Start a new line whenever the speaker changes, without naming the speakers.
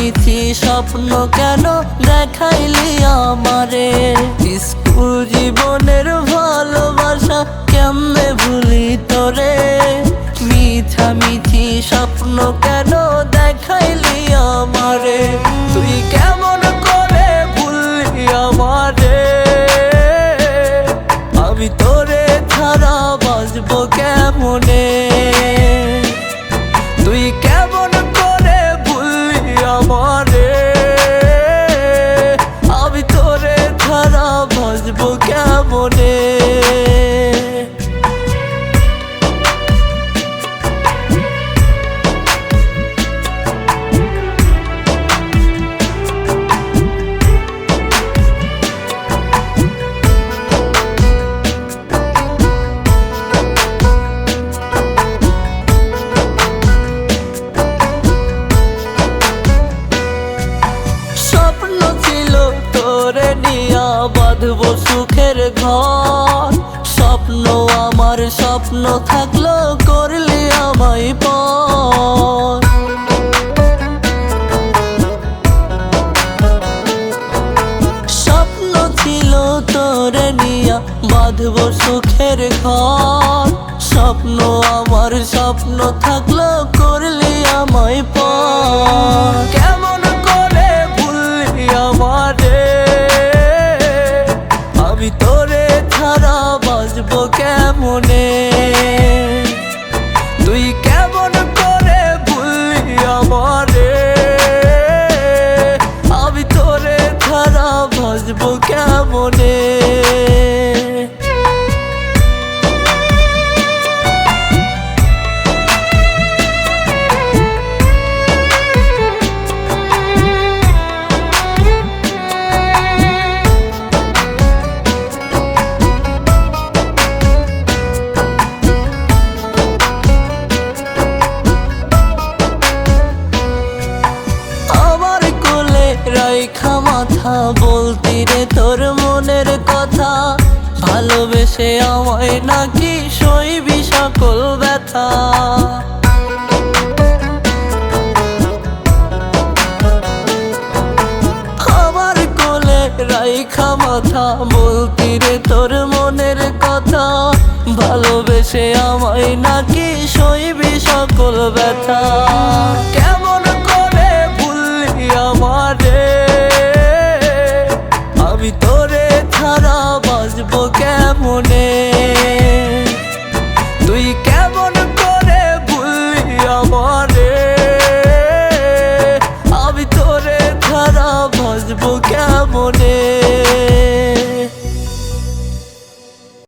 মিথি স্বপ্ন কেন দেখাইলি আমারে? স্কুল জীবনের ভালোবাসা কেমনে ভুলি তোরে? মিথ্যা মিথি স্বপ্ন কেন দেখাইলি আমারে? তুই কেমন করে ভুললি আমারে? আমি তোরে ছাড়া বাঁচবো কেমনে? তুই কেমন করে ভুললি আমারে? আমি তোরে ছাড়া বাঁচবো কেমনে? তোরে নিয়া বাঁধবো সুখের ঘর, স্বপ্ন আমার স্বপ্ন থাকলো করলি আমায় পর। স্বপ্ন ছিল তোরে নিয়া বাঁধবো সুখের ঘর, স্বপ্ন আমার স্বপ্ন থাকলো করলি আমায় পর। কেমন করে ভুললি আমারে? আমি তোরে ছাড়া বাঁচবো কেমনে? তুই কেমন করে ভুললি আমারে? আমি তোরে ছাড়া বাঁচবো কেমনে? রাইখা মাথা বলতি রে তোর মনের কথা, ভালোবেসে আমায় নাকি সইবি সকল ব্যথা। আমার কোলে রাইখা মাথা বলতি রে তোর মনের কথা, ভালোবেসে আমায় নাকি সইবি সকল ব্যথা। কেমন করে ভুললি আমারে? আমি তোরে ছাড়া বাঁচবো